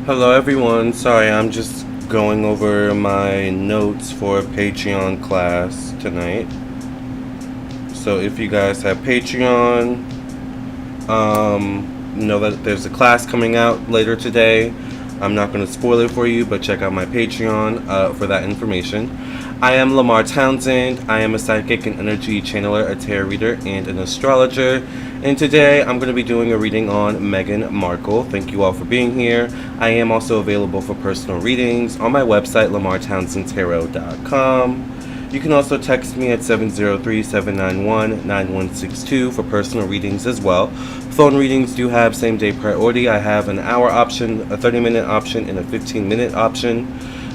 Hello everyone, sorry I'm just going over my notes for Patreon class tonight. So if you guys have Patreon, know that there's a class coming out later today. I'm not going to spoil it for you, but check out my Patreon for that information. I am Lamarr Townsend. I am a psychic and energy channeler, a tarot reader, and an astrologer. And today I'm going to be doing a reading on Meghan Markle. Thank you all for being here. I am also available for personal readings on my website, lamarrtownsendtarot.com. You can also text me at 703-791-9162 for personal readings as well. Phone readings do have same-day priority. I have an hour option, a 30-minute option, and a 15-minute option.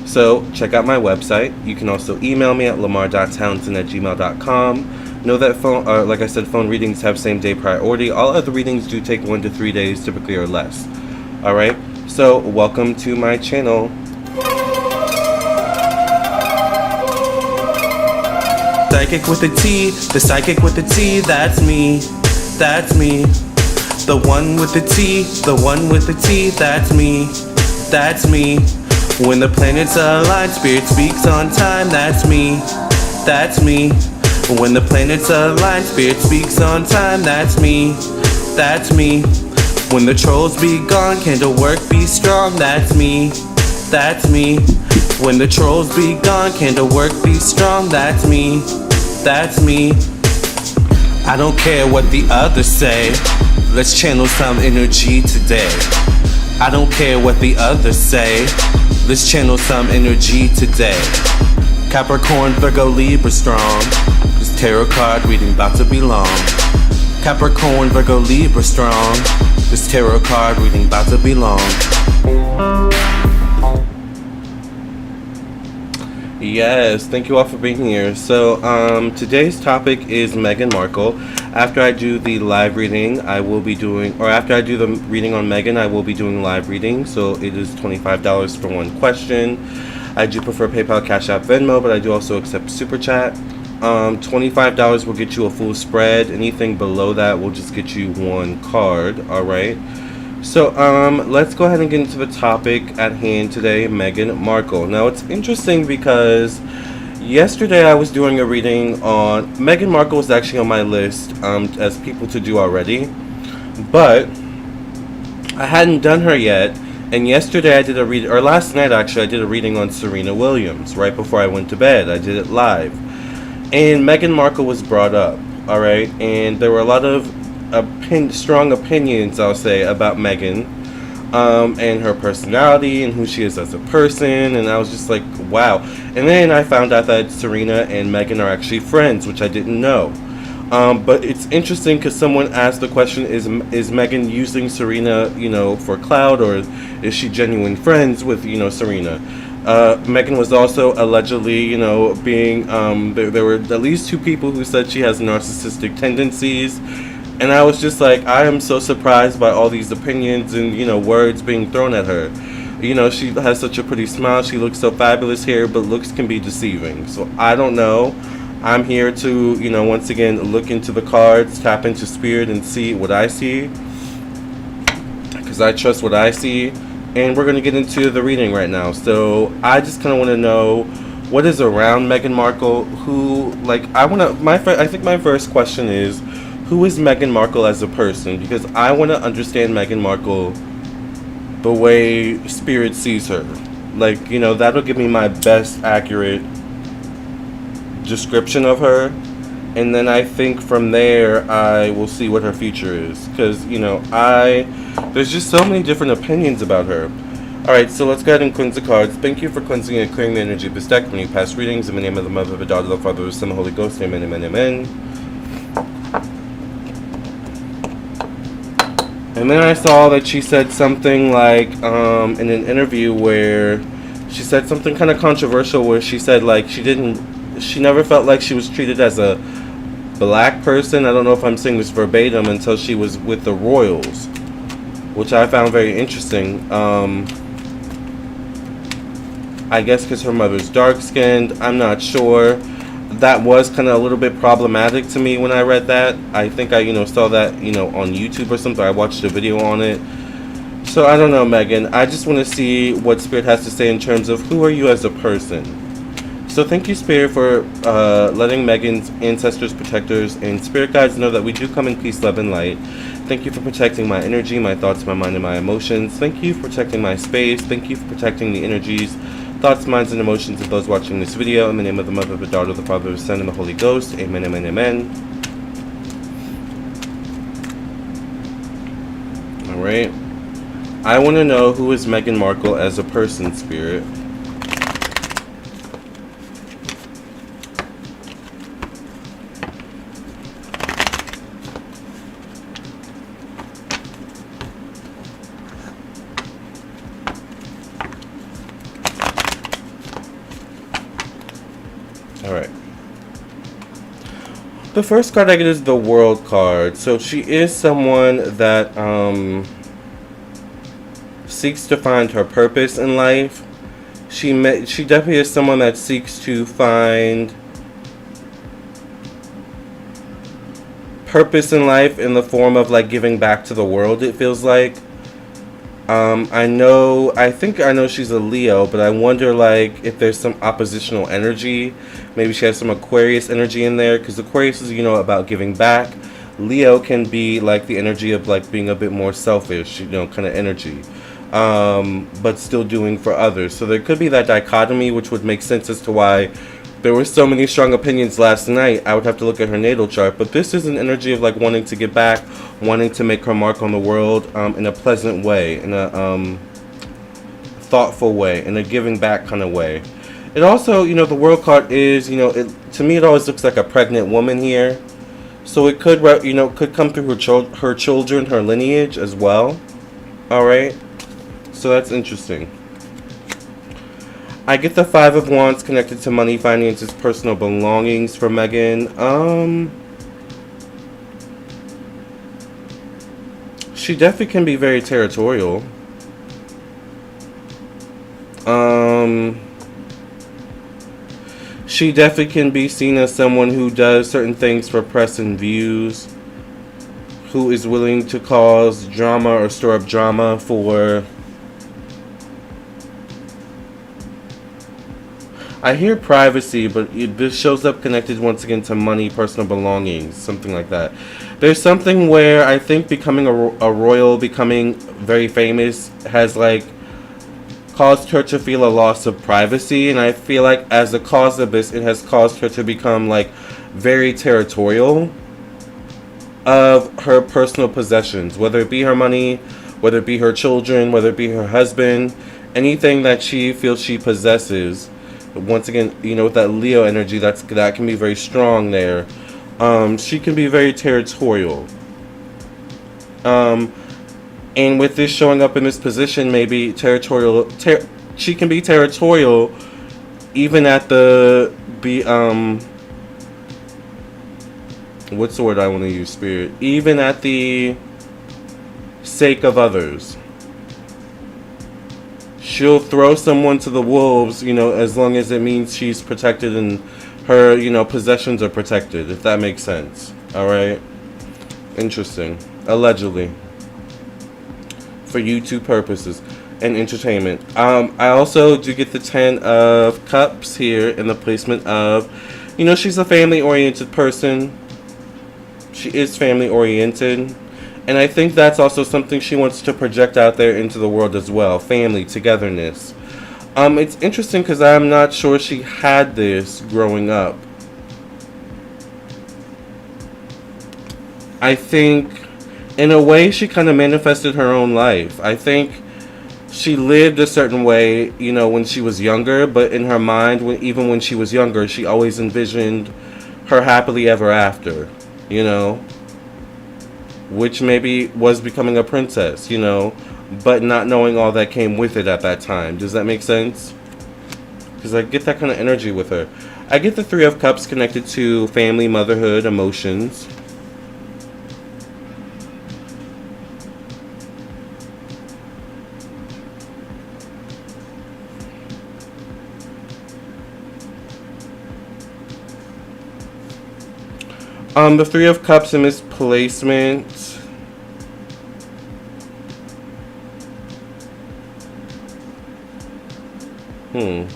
So check out my website. You can also email me at lamarrtownsend@gmail.com. Know that like I said, phone readings have same-day priority. All other readings do take 1 to 3 days, typically, or less. All right. So welcome to my channel. Psychic with a T, the psychic with the T, that's me, that's me. The one with the T, the one with the T, that's me, that's me. When the planets align, spirit speaks on time, that's me, that's me. When the planets align, spirit speaks on time, that's me, that's me. When the trolls be gone, candle work be strong, that's me, that's me. When the trolls be gone, candle work be strong, that's me, that's me. I don't care what the others say, let's channel some energy today. I don't care what the others say, let's channel some energy today. Capricorn, Virgo, Libra strong, this tarot card reading about to be long. Capricorn, Virgo, Libra strong, this tarot card reading about to be long. Yes, thank you all for being here. So today's topic is Meghan Markle. After I do the live reading, I will be doing, or after I do the reading on Meghan, I will be doing live reading. So it is $25 for one question. I do prefer PayPal, Cash App, Venmo, but I do also accept Super Chat. $25 will get you a full spread. Anything below that will just get you one card. All right. So let's go ahead and get into the topic at hand today, Meghan Markle. Now it's interesting because yesterday I was doing a reading on Meghan Markle. Was actually on my list as people to do already, but I hadn't done her yet. And yesterday I did a read, or last night actually, I did a reading on Serena Williams right before I went to bed. I did it live, and Meghan Markle was brought up. All right, and there were a lot of strong opinions, I'll say, about Meghan and her personality and who she is as a person, and I was just like, wow. And then I found out that Serena and Meghan are actually friends, which I didn't know. But it's interesting because someone asked the question, is Meghan using Serena, for clout, or is she genuine friends with, Serena? Meghan was also allegedly, being, there were at least 2 people who said she has narcissistic tendencies. And I was just like, I am so surprised by all these opinions and, words being thrown at her. She has such a pretty smile. She looks so fabulous here, but looks can be deceiving. So I don't know. I'm here to, once again, look into the cards, tap into spirit, and see what I see. Because I trust what I see. And we're going to get into the reading right now. So I just kind of want to know what is around Meghan Markle. I think my first question is, who is Meghan Markle as a person? Because I want to understand Meghan Markle the way spirit sees her. That'll give me my best accurate description of her. And then I think from there I will see what her future is. Because, there's just so many different opinions about her. Alright, so let's go ahead and cleanse the cards. Thank you for cleansing and clearing the energy of this deck. When you pass readings, in the name of the Mother, the Daughter, the Father, the Son, the Holy Ghost, amen, amen, amen. And then I saw that she said something like, in an interview where she said something kind of controversial, where she said she never felt like she was treated as a black person. I don't know if I'm saying this verbatim, until she was with the royals, which I found very interesting. I guess because her mother's dark-skinned. I'm not sure. That was kind of a little bit problematic to me when I read that. I think I, saw that, on YouTube or something. I watched a video on it. So I don't know, Megan. I just want to see what Spirit has to say in terms of who are you as a person. So thank you, Spirit, for letting Megan's ancestors, protectors, and Spirit guides know that we do come in peace, love, and light. Thank you for protecting my energy, my thoughts, my mind, and my emotions. Thank you for protecting my space. Thank you for protecting the energies, thoughts, minds, and emotions of those watching this video. In the name of the Mother, the Daughter, the Father, the Son, and the Holy Ghost. Amen, amen, amen. Alright. I want to know who is Meghan Markle as a person, Spirit. Alright. The first card I get is the World card. So she is someone that seeks to find her purpose in life. She definitely is someone that seeks to find purpose in life in the form of like giving back to the world, it feels like. I think I know she's a Leo, but I wonder like if there's some oppositional energy. Maybe she has some Aquarius energy in there, because Aquarius is, about giving back. Leo can be like the energy of like being a bit more selfish, kind of energy. But still doing for others. So there could be that dichotomy, which would make sense as to why there were so many strong opinions last night. I would have to look at her natal chart. But this is an energy of like wanting to give back, wanting to make her mark on the world in a pleasant way, in a thoughtful way, in a giving back kind of way. It also, the World card is, to me it always looks like a pregnant woman here. So it could, could come through her children, her lineage as well. Alright. So that's interesting. I get the Five of Wands connected to money, finances, personal belongings for Meghan. She definitely can be very territorial. She definitely can be seen as someone who does certain things for press and views, who is willing to cause drama or stir up drama for... I hear privacy, but this shows up connected once again to money, personal belongings, something like that. There's something where I think becoming a royal, becoming very famous has like caused her to feel a loss of privacy, and I feel like as a cause of this, it has caused her to become like very territorial of her personal possessions, whether it be her money, whether it be her children, whether it be her husband, anything that she feels she possesses. Once again, with that Leo energy, that can be very strong there. She can be very territorial. And with this showing up in this position, maybe territorial. She can be territorial, even at what's the word I want to use, Spirit? Even at the sake of others. She'll throw someone to the wolves, as long as it means she's protected and her, possessions are protected, if that makes sense. Alright? Interesting. Allegedly. For YouTube purposes and entertainment. I also do get the 10 of Cups here in the placement of, she's a family-oriented person. She is family-oriented. And I think that's also something she wants to project out there into the world as well. Family, togetherness. It's interesting because I'm not sure she had this growing up. I think, in a way, she kind of manifested her own life. I think she lived a certain way, when she was younger. But in her mind, even when she was younger, she always envisioned her happily ever after, which maybe was becoming a princess, but not knowing all that came with it at that time. Does that make sense? Because I get that kind of energy with her. I get the Three of Cups connected to family, motherhood, emotions. The Three of Cups in this placement Hmm.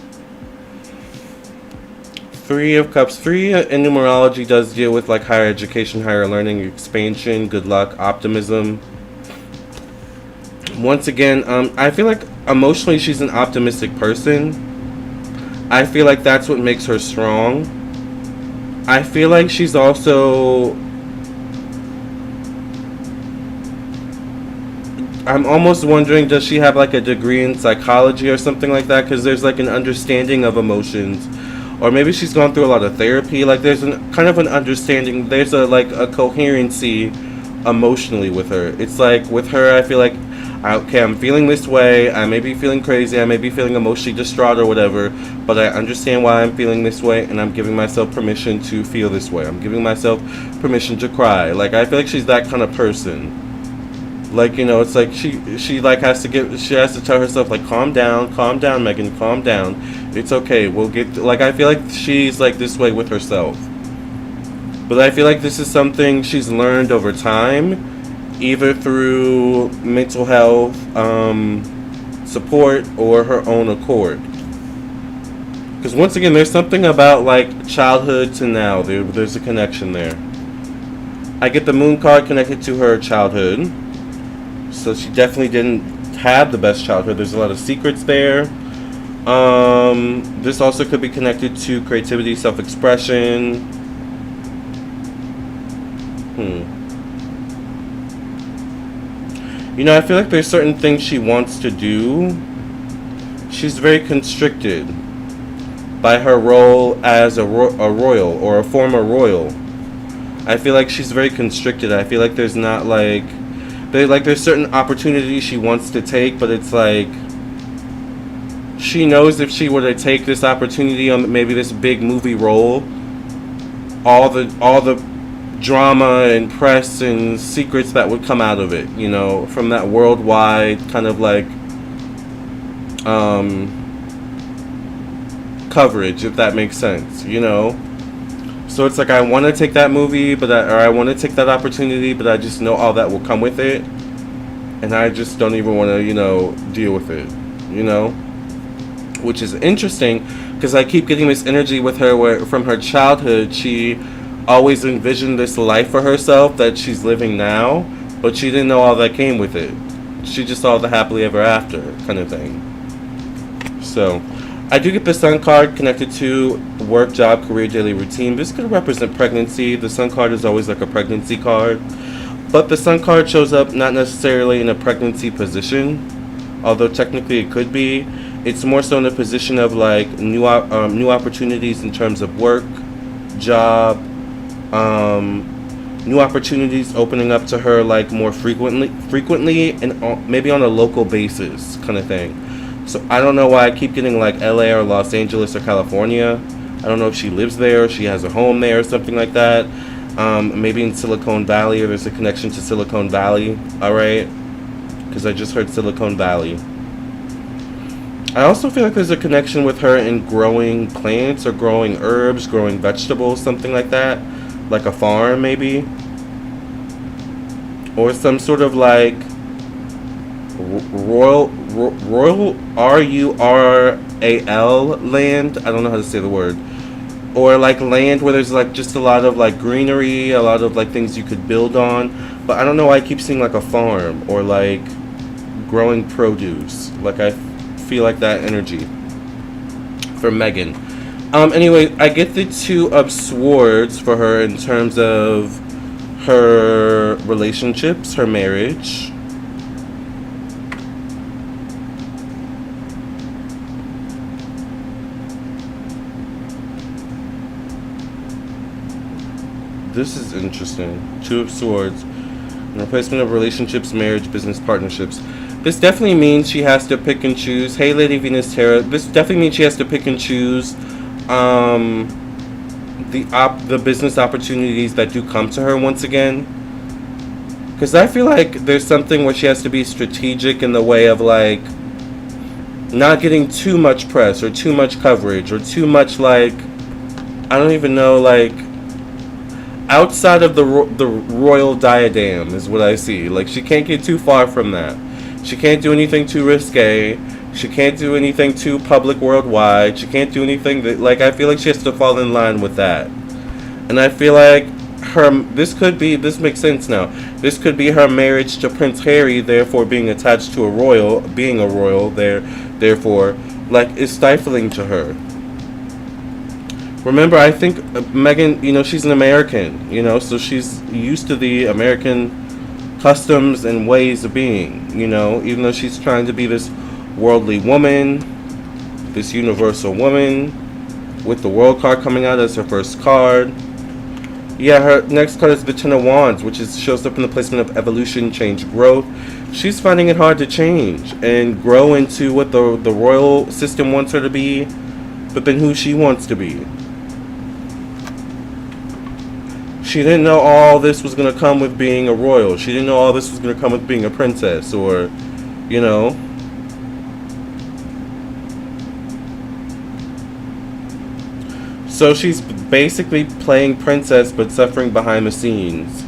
Three of Cups. Three in numerology does deal with like higher education, higher learning, expansion, good luck, optimism. Once again, I feel like emotionally she's an optimistic person. I feel like that's what makes her strong. I feel like she's also... I'm almost wondering, does she have like a degree in psychology or something like that? Because there's like an understanding of emotions. Or maybe she's gone through a lot of therapy. Like there's kind of an understanding. There's a coherency emotionally with her. It's like with her, I feel like, okay, I'm feeling this way. I may be feeling crazy. I may be feeling emotionally distraught or whatever. But I understand why I'm feeling this way, and I'm giving myself permission to feel this way. I'm giving myself permission to cry. Like I feel like she's that kind of person. Like, you know, it's like she like has to tell herself like, calm down, Meghan, calm down. It's okay. We'll get like I feel like she's like this way with herself. But I feel like this is something she's learned over time, either through mental health support or her own accord. Because once again, there's something about like childhood to now. There's a connection there. I get the Moon card connected to her childhood. So she definitely didn't have the best childhood. There's a lot of secrets there. This also could be connected to creativity, self-expression. You know, I feel like there's certain things she wants to do. She's very constricted by her role as a royal or a former royal. I feel like she's very constricted. I feel like there's not like... there's certain opportunities she wants to take, but it's like she knows if she were to take this opportunity on maybe this big movie role, all the drama and press and secrets that would come out of it, you know, from that worldwide kind of like coverage, if that makes sense, you know. So it's like I want to take that movie, but I want to take that opportunity, but I just know all that will come with it, and I just don't even want to, you know, deal with it, you know. Which is interesting because I keep getting this energy with her where from her childhood she always envisioned this life for herself that she's living now, but she didn't know all that came with it. She just saw the happily ever after kind of thing. So I do get the Sun card connected to work, job, career, daily routine. This could represent pregnancy. The Sun card is always like a pregnancy card. But the Sun card shows up not necessarily in a pregnancy position, although technically it could be. It's more so in a position of like new opportunities in terms of work, job, new opportunities opening up to her like more frequently and maybe on a local basis kind of thing. So I don't know why I keep getting like LA or Los Angeles or California. I don't know if she lives there or she has a home there or something like that. Maybe in Silicon Valley, or there's a connection to Silicon Valley. Alright? Because I just heard Silicon Valley. I also feel like there's a connection with her in growing plants or growing herbs, growing vegetables, something like that. Like a farm, maybe. Or some sort of like royal RURAL land. I don't know how to say the word. Or like land where there's like just a lot of like greenery, a lot of like things you could build on. But I don't know why I keep seeing like a farm or like growing produce. Like I feel like that energy for Meghan. Anyway, I get the Two of Swords for her in terms of her relationships, her marriage. This is interesting. Two of Swords. Replacement of relationships, marriage, business, partnerships. This definitely means she has to pick and choose. Hey, Lady Venus Tarot. This definitely means she has to pick and choose the business opportunities that do come to her once again. Because I feel like there's something where she has to be strategic in the way of like not getting too much press or too much coverage or too much like, I don't even know, like outside of the royal diadem is what I see. Like she can't get too far from that. She can't do anything too risque. She can't do anything too public worldwide. She can't do anything that, like, I feel like she has to fall in line with that. And I feel like this makes sense now. This could be her marriage to Prince Harry, therefore being attached to a royal, being a royal there, therefore, like, is stifling to her. Remember, I think Meghan, she's an American, so she's used to the American customs and ways of being, even though she's trying to be this worldly woman, this universal woman, with the world card coming out as her first card. Yeah, her next card is the Ten of Wands, which shows up in the placement of evolution, change, growth. She's finding it hard to change and grow into what the royal system wants her to be, but then who she wants to be. She didn't know all this was going to come with being a royal. She didn't know all this was going to come with being a princess, or, So she's basically playing princess but suffering behind the scenes.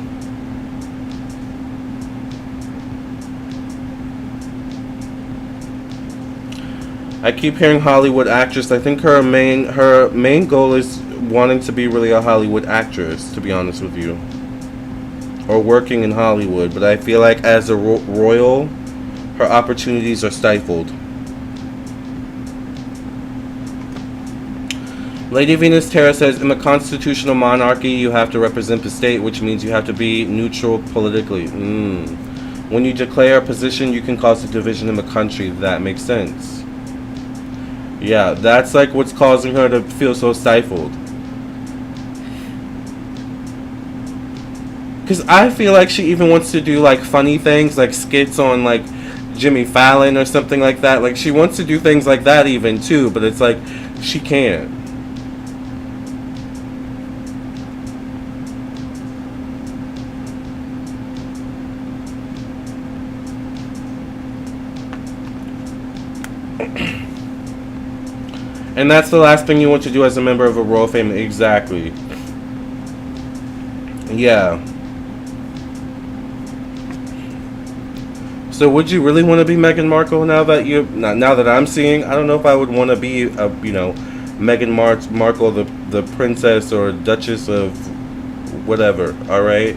I keep hearing Hollywood actress. I think her main goal is wanting to be really a Hollywood actress, to be honest with you. Or working in Hollywood. But I feel like as a royal, her opportunities are stifled. Lady Venus Tarot says, in the constitutional monarchy, you have to represent the state, which means you have to be neutral politically. When you declare a position, you can cause a division in the country. That makes sense. Yeah, that's like what's causing her to feel so stifled. Because I feel like she even wants to do like funny things, like skits on like Jimmy Fallon or something like that. Like she wants to do things like that even too, but it's like she can't. And that's the last thing you want to do as a member of a royal family. Exactly. Yeah. So would you really want to be Meghan Markle now that I'm seeing? I don't know if I would want to be Meghan Markle, the princess or duchess of whatever. All right.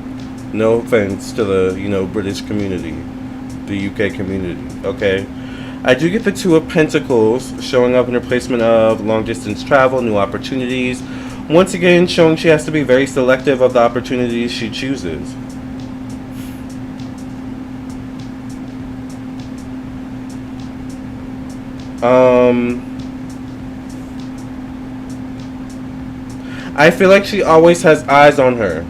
No offense to the British community, the UK community. Okay. I do get the Two of Pentacles showing up in replacement of long distance travel, new opportunities. Once again, showing she has to be very selective of the opportunities she chooses. I feel like she always has eyes on her.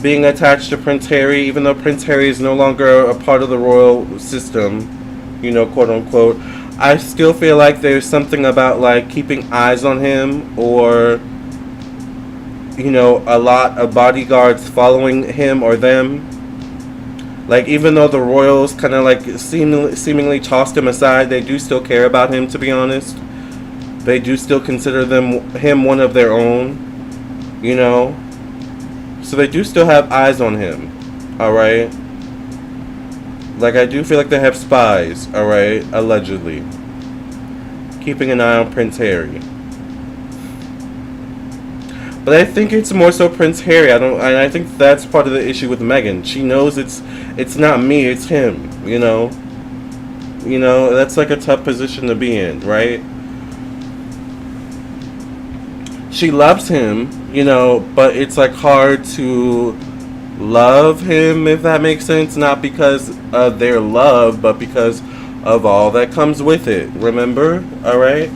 Being attached to Prince Harry, even though Prince Harry is no longer a part of the royal system, quote unquote, I still feel like there's something about like keeping eyes on him, or a lot of bodyguards following him or them. Like even though the royals kind of like seemingly tossed him aside, they do still care about him, to be honest. They do still consider him one of their own, So they do still have eyes on him, alright? Like, I do feel like they have spies, alright? Allegedly. Keeping an eye on Prince Harry. But I think it's more so Prince Harry. I think that's part of the issue with Meghan. She knows it's not me, it's him, that's like a tough position to be in, right? She loves him, but it's like hard to love him, if that makes sense. Not because of their love, but because of all that comes with it. Remember? Alright?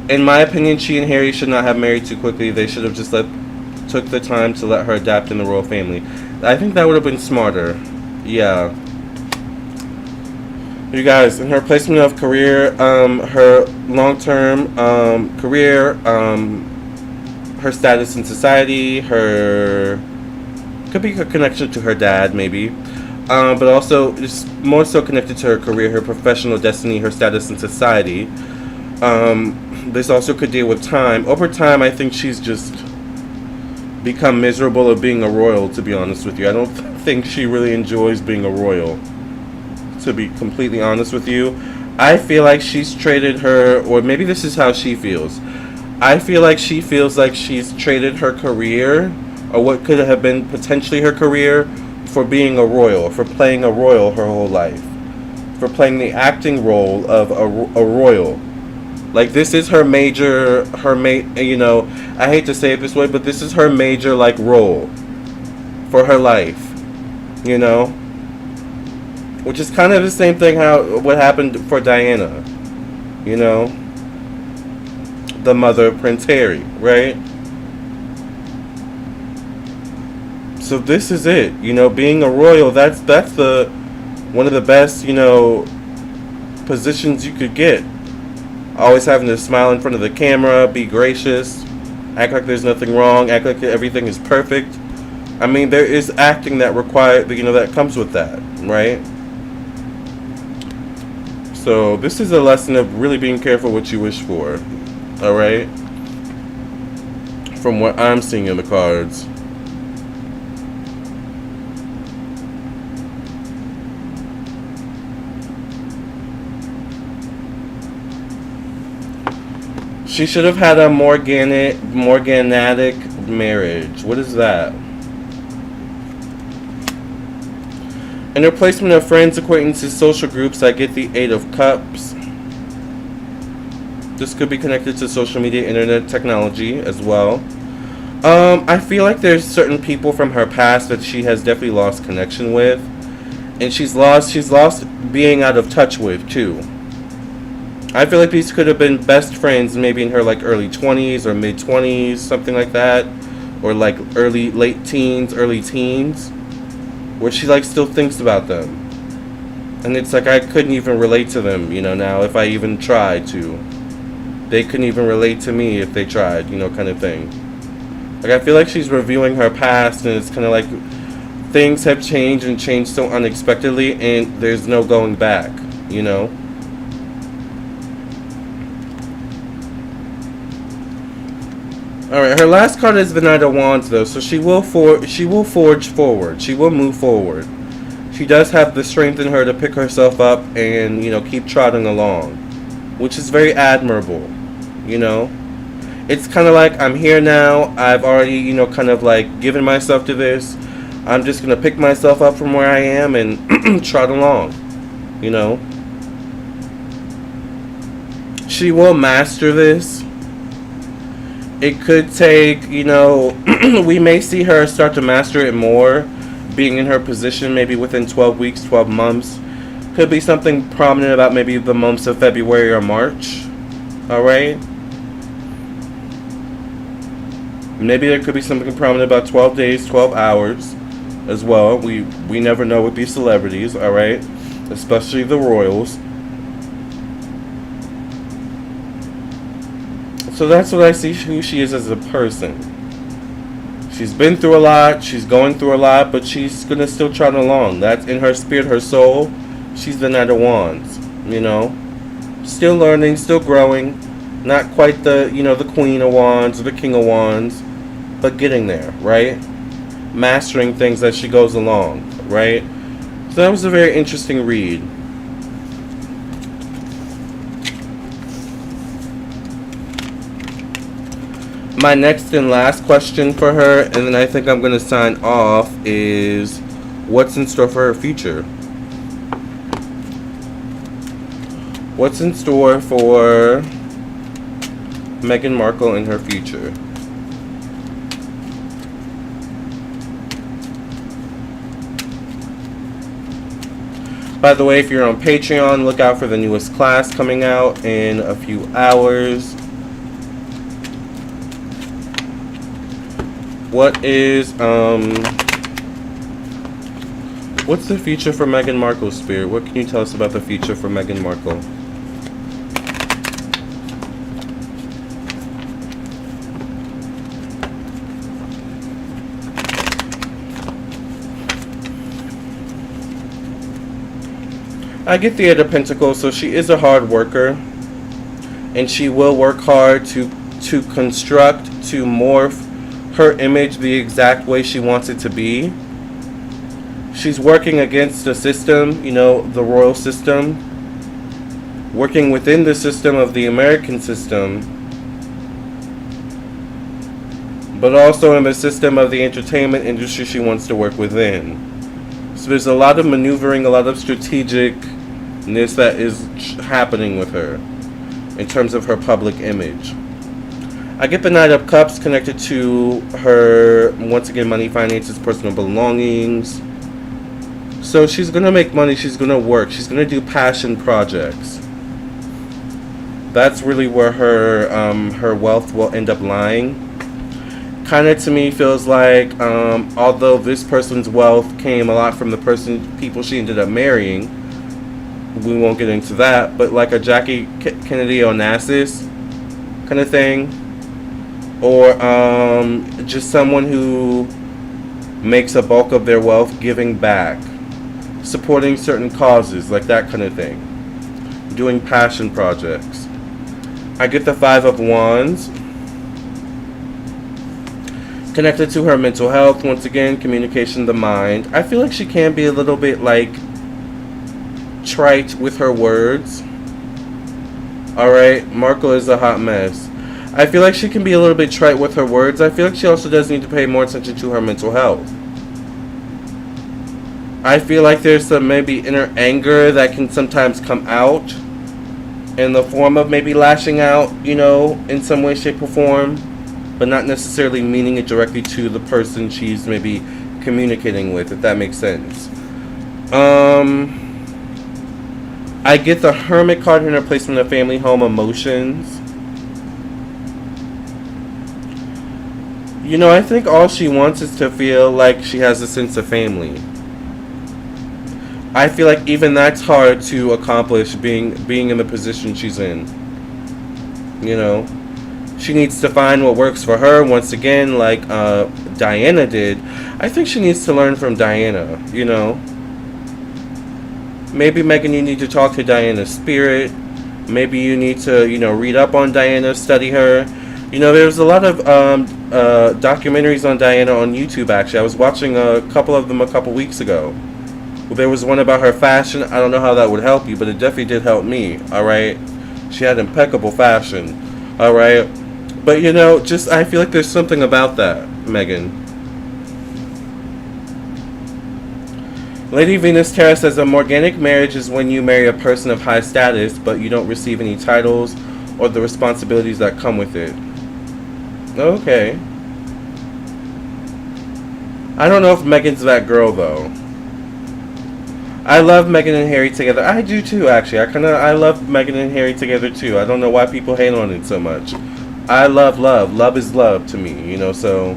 In my opinion, she and Harry should not have married too quickly. They should have just took the time to let her adapt in the royal family. I think that would have been smarter. Yeah. You guys, in her placement of career, her long-term career, her status in society, could be a connection to her dad, maybe, but also it's more so connected to her career, her professional destiny, her status in society. This also could deal with time. Over time, I think she's just become miserable of being a royal, to be honest with you. I don't think she really enjoys being a royal, to be completely honest with you. I feel like she's traded her, or maybe this is how she feels. I feel like she feels like she's traded her career, or what could have been potentially her career, for being a royal, for playing a royal her whole life, for playing the acting role of a royal. Like, this is her major, you know, I hate to say it this way, but this is her major, like, role for her life, you know? Which is kind of the same thing what happened for Diana, you know? The mother of Prince Harry, right? So this is it, you know, being a royal, that's the one of the best, you know, positions you could get. Always having to smile in front of the camera, be gracious, act like there's nothing wrong, act like everything is perfect. I mean, there is acting that that comes with that, right? So this is a lesson of really being careful what you wish for, alright? From what I'm seeing in the cards. She should have had a morganatic marriage. What is that? In replacement of friends, acquaintances, social groups, I get the 8 of Cups. This could be connected to social media, internet, technology as well. I feel like there's certain people from her past that she has definitely lost connection with. And she's lost being out of touch with, too. I feel like these could have been best friends maybe in her like early 20s or mid 20s, something like that, or like late teens, early teens, where she like still thinks about them. And it's like I couldn't even relate to them, you know, now if I even tried to. They couldn't even relate to me if they tried, you know, kind of thing. Like I feel like she's reviewing her past and it's kind of like things have changed and changed so unexpectedly and there's no going back, you know. Alright, her last card is the Knight of Wands, though, so she will forge forward. She will move forward. She does have the strength in her to pick herself up and, you know, keep trotting along, which is very admirable, you know. It's kind of like, I'm here now, I've already, you know, kind of like given myself to this. I'm just going to pick myself up from where I am and trot along, you know. She will master this. It could take, you know, we may see her start to master it more, being in her position maybe within 12 weeks, 12 months. Could be something prominent about maybe the months of February or March. Alright? Maybe there could be something prominent about 12 days, 12 hours as well. We never know with these celebrities, alright? Especially the royals. So that's what I see who she is as a person. She's been through a lot, she's going through a lot, but she's going to still trot along. That's in her spirit, her soul. She's the Knight of Wands, you know. Still learning, still growing. Not quite the, you know, the Queen of Wands or the King of Wands, but getting there, right? Mastering things as she goes along, right? So that was a very interesting read. My next and last question for her, and then I think I'm going to sign off, is what's in store for her future? What's in store for Meghan Markle in her future? By the way, if you're on Patreon, look out for the newest class coming out in a few hours. What is, what's the future for Meghan Markle, Spirit? What can you tell us about the future for Meghan Markle? I get the 8 of Pentacles, so she is a hard worker. And she will work hard to construct, to morph her image the exact way she wants it to be. She's working against the system, you know, the royal system, working within the system of the American system, but also in the system of the entertainment industry she wants to work within. So there's a lot of maneuvering, a lot of strategicness that is happening with her in terms of her public image. I get the Knight of Cups connected to her, once again, money, finances, personal belongings. So she's going to make money, she's going to work, she's going to do passion projects. That's really where her wealth will end up lying. Kind of to me feels like, although this person's wealth came a lot from the people she ended up marrying, we won't get into that, but like a Jackie Kennedy Onassis kind of thing. Or just someone who makes a bulk of their wealth giving back, supporting certain causes, like that kind of thing, doing passion projects. I get the Five of Wands connected to her mental health, once again, communication, the mind. I feel like she can be a little bit like trite with her words. Alright, Markle is a hot mess. I feel like she can be a little bit trite with her words. I feel like she also does need to pay more attention to her mental health. I feel like there's some maybe inner anger that can sometimes come out in the form of maybe lashing out, you know, in some way, shape, or form, but not necessarily meaning it directly to the person she's maybe communicating with, if that makes sense. I get the Hermit card in her placement of family, home, emotions. You know, I think all she wants is to feel like she has a sense of family. I feel like even that's hard to accomplish, being in the position she's in. You know, she needs to find what works for her. Once again, like Diana did. I think she needs to learn from Diana, you know. Maybe, Meghan, you need to talk to Diana's spirit. Maybe you need to, you know, read up on Diana, study her. You know, there's a lot of documentaries on Diana on YouTube, actually. I was watching a couple of them a couple weeks ago. Well, there was one about her fashion. I don't know how that would help you, but it definitely did help me, alright? She had impeccable fashion, alright? But, you know, just, I feel like there's something about that, Meghan. Lady Venus Tarot says a morganic marriage is when you marry a person of high status, but you don't receive any titles or the responsibilities that come with it. Okay. I don't know if Meghan's that girl, though. I love Meghan and Harry together. I do too, actually. I love Meghan and Harry together too. I don't know why people hate on it so much. I love love. Love is love to me, you know, so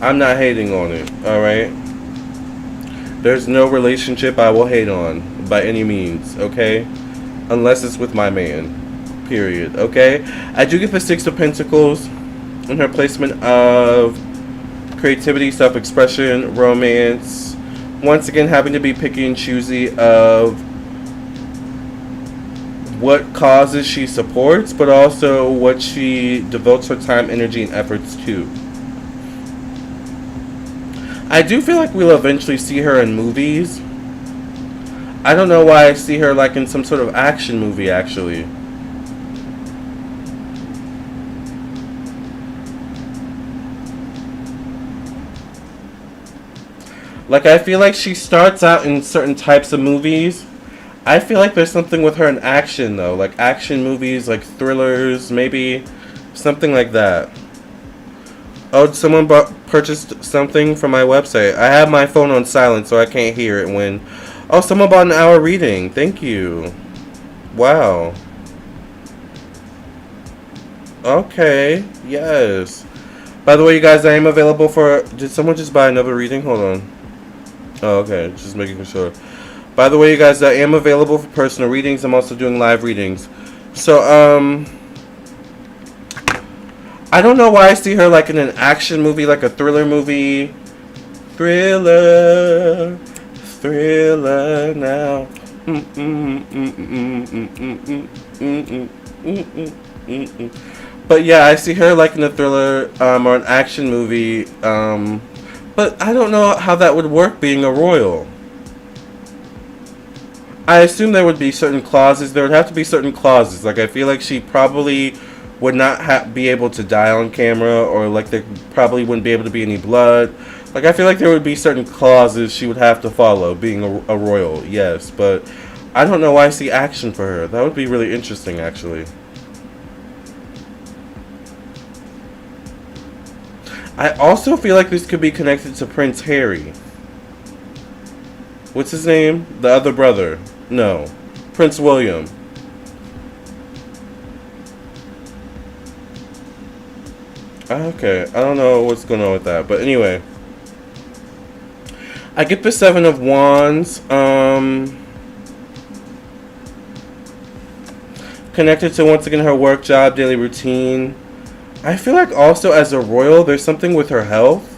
I'm not hating on it, alright? There's no relationship I will hate on by any means, okay? Unless it's with my man. Period, okay? I do get the Six of Pentacles in her placement of creativity, self-expression, romance. Once again, having to be picky and choosy of what causes she supports, but also what she devotes her time, energy, and efforts to. I do feel like we'll eventually see her in movies. I don't know why I see her like in some sort of action movie, actually. Like, I feel like she starts out in certain types of movies. I feel like there's something with her in action, though. Like, action movies, like thrillers, maybe. Something like that. Oh, someone purchased something from my website. I have my phone on silent, so I can't hear it when... Oh, someone bought an hour reading. Thank you. Wow. Okay. Yes. By the way, you guys, I am available for... Did someone just buy another reading? Hold on. Oh, okay. Just making sure. By the way, you guys, I am available for personal readings. I'm also doing live readings. So, I don't know why I see her like in an action movie, like a thriller movie. Thriller now. But yeah, I see her like in a thriller or an action movie. But I don't know how that would work being a royal. I assume there would be certain clauses. There would have to be certain clauses. Like, I feel like she probably would not be able to die on camera, or like there probably wouldn't be able to be any blood. Like, I feel like there would be certain clauses she would have to follow being a royal, yes. But I don't know why I see action for her. That would be really interesting, actually. I also feel like this could be connected to Prince Harry. What's his name? The other brother. No. Prince William. Okay. I don't know what's going on with that. But anyway. I get the Seven of Wands. Connected to, once again, her work, job, daily routine. I feel like also as a royal, there's something with her health.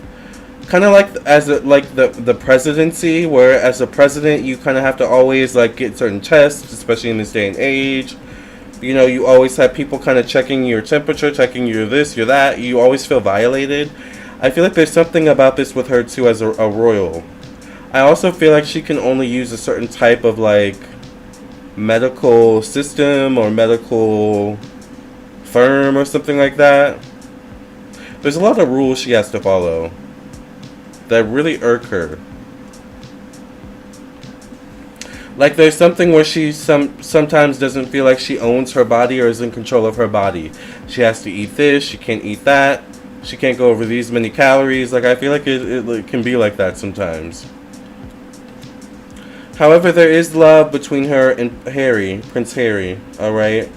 Kind of like the presidency, where as a president you kind of have to always like get certain tests, especially in this day and age. You know, you always have people kind of checking your temperature, checking your this, your that. You always feel violated. I feel like there's something about this with her too as a royal. I also feel like she can only use a certain type of like medical system or medical firm or something like that. There's a lot of rules she has to follow that really irk her. Like, there's something where she sometimes doesn't feel like she owns her body or is in control of her body. She has to eat this, she can't eat that, she can't go over these many calories. Like, I feel like it can be like that sometimes. However, there is love between her and Harry, Prince Harry, alright?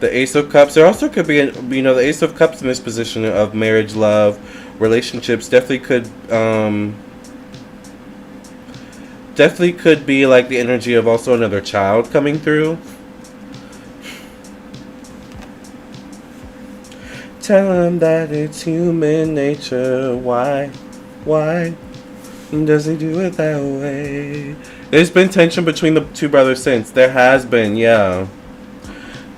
The Ace of Cups. There also could be, the Ace of Cups in this position of marriage, love, relationships. Definitely could be like the energy of also another child coming through. Tell him that it's human nature. Why does he do it that way? There's been tension between the two brothers since. There has been, yeah.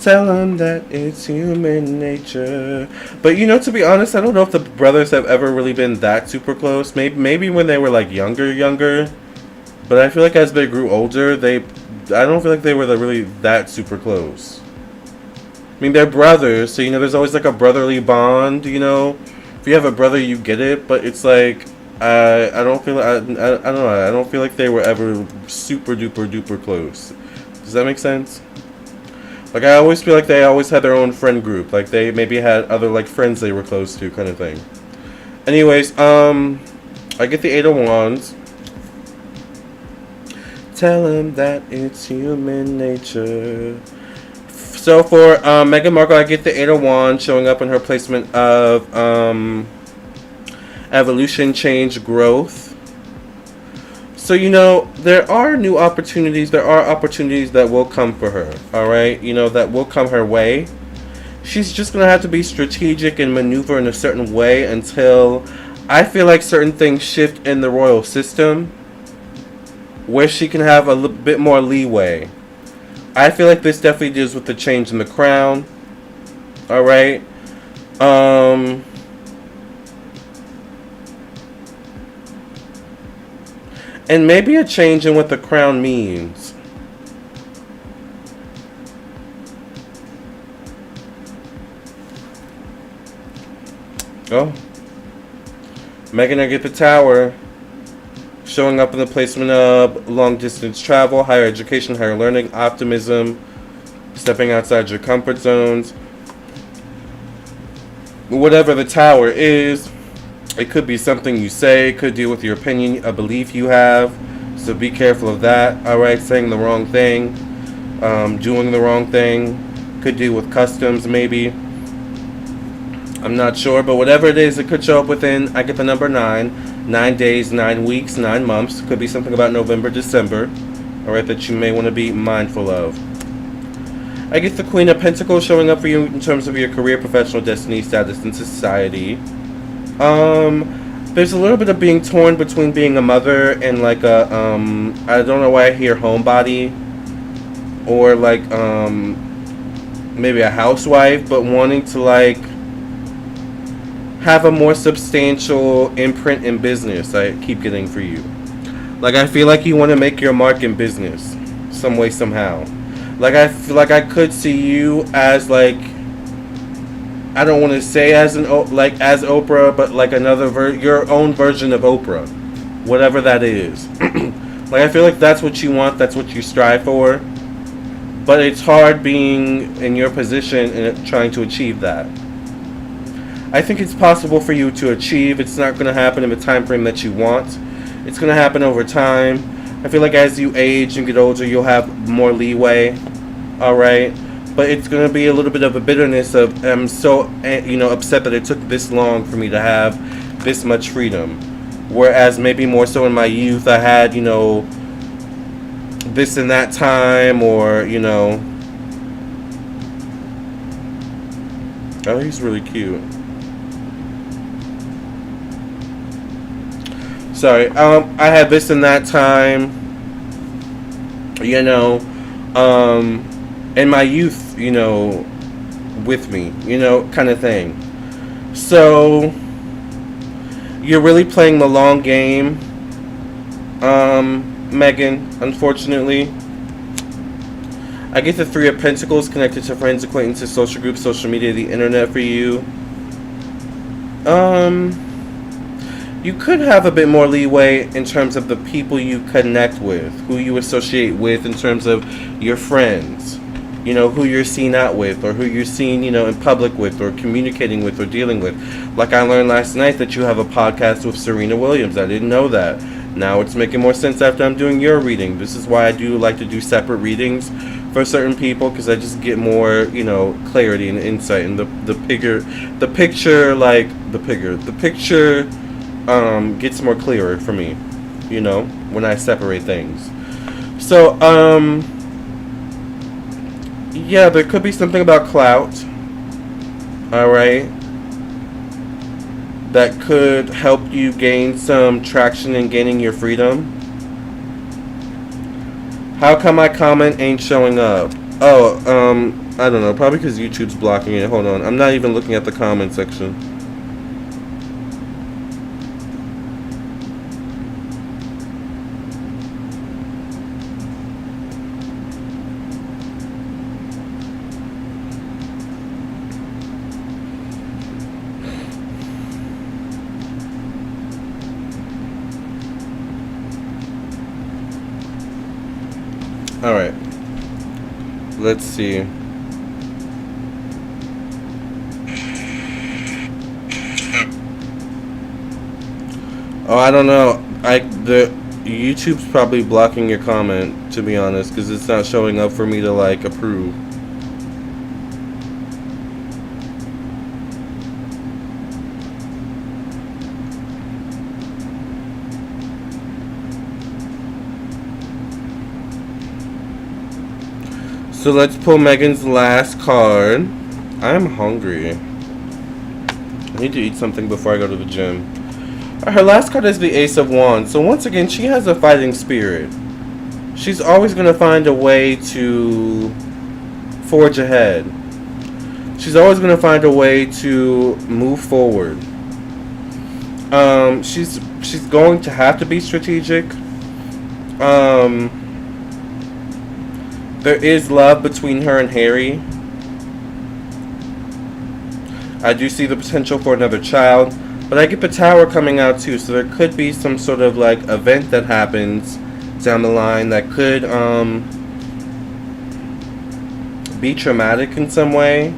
Tell them that it's human nature. But to be honest, I don't know if the brothers have ever really been that super close. Maybe when they were like younger. But I feel like as they grew older, I don't feel like they were really that super close. I mean, they're brothers, so there's always like a brotherly bond. If you have a brother, you get it. But it's like I don't feel I don't know. I don't feel like they were ever super duper close. Does that make sense? Like, I always feel like they always had their own friend group. Like, they maybe had other, like, friends they were close to, kind of thing. Anyways, I get the Eight of Wands. Tell him that it's human nature. So, for Meghan Markle, I get the Eight of Wands showing up in her placement of evolution, change, growth. So, there are new opportunities. There are opportunities that will come for her, alright? That will come her way. She's just going to have to be strategic and maneuver in a certain way until I feel like certain things shift in the royal system where she can have a little bit more leeway. I feel like this definitely deals with the change in the crown, alright? And maybe a change in what the crown means. Oh. Meghan, I get the Tower. Showing up in the placement of long distance travel, higher education, higher learning, optimism, stepping outside your comfort zones. Whatever the Tower is, it could be something you say, it could deal with your opinion, a belief you have. So be careful of that. Alright, saying the wrong thing, doing the wrong thing. Could deal with customs, maybe. I'm not sure, but whatever it is, it could show up within, I get the number 9. 9 days, 9 weeks, 9 months. Could be something about November, December. Alright, that you may want to be mindful of. I get the Queen of Pentacles showing up for you in terms of your career, professional destiny, status, and society. There's a little bit of being torn between being a mother and like a, I don't know why I hear homebody. Or like, maybe a housewife, but wanting to like have a more substantial imprint in business. I keep getting for you. Like, I feel like you want to make your mark in business some way, somehow. Like, I feel like I could see you as like, I don't want to say as like as Oprah, but like another your own version of Oprah, whatever that is. Like, I feel like that's what you want, that's what you strive for, but it's hard being in your position and trying to achieve that. I think it's possible for you to achieve. It's not going to happen in the time frame that you want. It's going to happen over time. I feel like as you age and get older, you'll have more leeway. All right. But it's going to be a little bit of a bitterness of, I'm so, upset that it took this long for me to have this much freedom. Whereas maybe more so in my youth, I had, this and that time, or, oh, he's really cute. Sorry, I had this and that time, in my youth, with me, kind of thing. So, you're really playing the long game, Meghan, unfortunately. I get the Three of Pentacles connected to friends, acquaintances, social groups, social media, the internet for you. You could have a bit more leeway in terms of the people you connect with, who you associate with in terms of your friends, who you're seen out with, or who you're seen, in public with, or communicating with, or dealing with. Like I learned last night that you have a podcast with Serena Williams. I didn't know that. Now it's making more sense after I'm doing your reading. This is why I do like to do separate readings for certain people, because I just get more, clarity and insight, and the picture gets more clearer for me, when I separate things. So, yeah, there could be something about clout, alright, that could help you gain some traction in gaining your freedom. How come my comment ain't showing up? Oh, I don't know, probably because YouTube's blocking it. Hold on, I'm not even looking at the comment section. Alright, let's see. Oh, I don't know. The YouTube's probably blocking your comment, to be honest, because it's not showing up for me to like approve. So let's pull Meghan's last card. I'm hungry. I need to eat something before I go to the gym. Her last card is the Ace of Wands. So once again, she has a fighting spirit. She's always going to find a way to forge ahead. She's always going to find a way to move forward. She's going to have to be strategic. There is love between her and Harry. I do see the potential for another child, but I get the Tower coming out too, so there could be some sort of like event that happens down the line that could be traumatic in some way.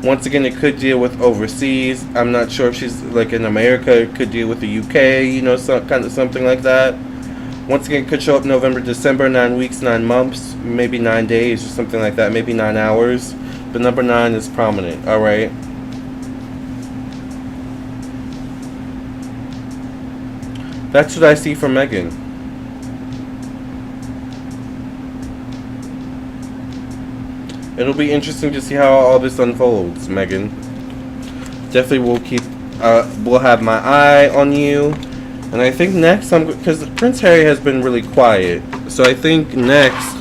Once again, it could deal with overseas. I'm not sure if she's like in America. It could deal with the UK, something like that. Once again, it could show up November, December, 9 weeks, 9 months, maybe 9 days or something like that, maybe 9 hours. But number 9 is prominent, alright? That's what I see from Meghan. It'll be interesting to see how all this unfolds, Meghan. Definitely we'll have my eye on you. And I think next, because Prince Harry has been really quiet, so I think next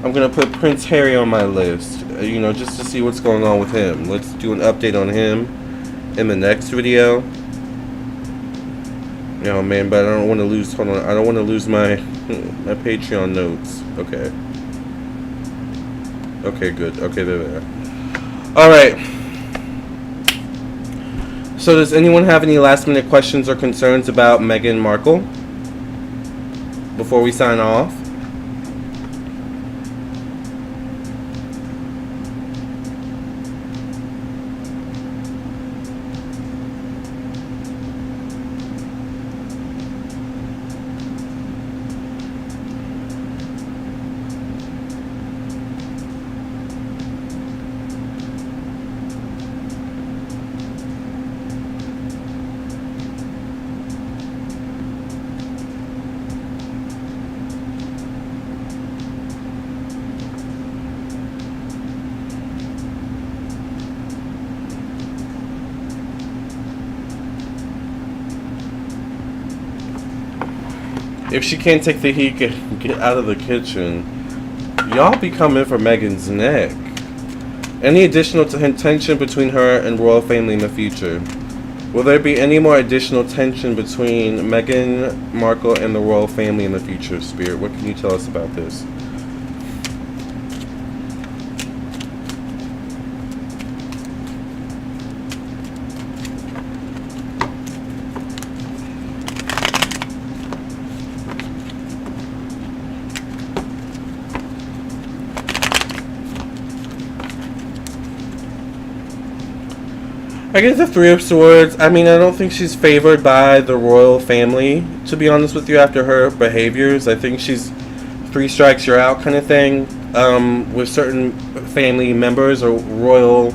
I'm going to put Prince Harry on my list. you know, just to see what's going on with him. Let's do an update on him in the next video. Oh man, but I don't want to lose, hold on, I don't want to lose my Patreon notes. Okay. Okay, good. Okay, they're there. Alright. So does anyone have any last minute questions or concerns about Meghan Markle before we sign off? If she can't take the heat, get out of the kitchen. Y'all be coming for Meghan's neck. Any additional tension between her and royal family in the future? Will there be any more additional tension between Meghan Markle and the royal family in the future, Spirit? What can you tell us about this? I get the Three of Swords. I mean, I don't think she's favored by the royal family, to be honest with you, after her behaviors. I think she's 3 strikes, you're out kind of thing, with certain family members or royal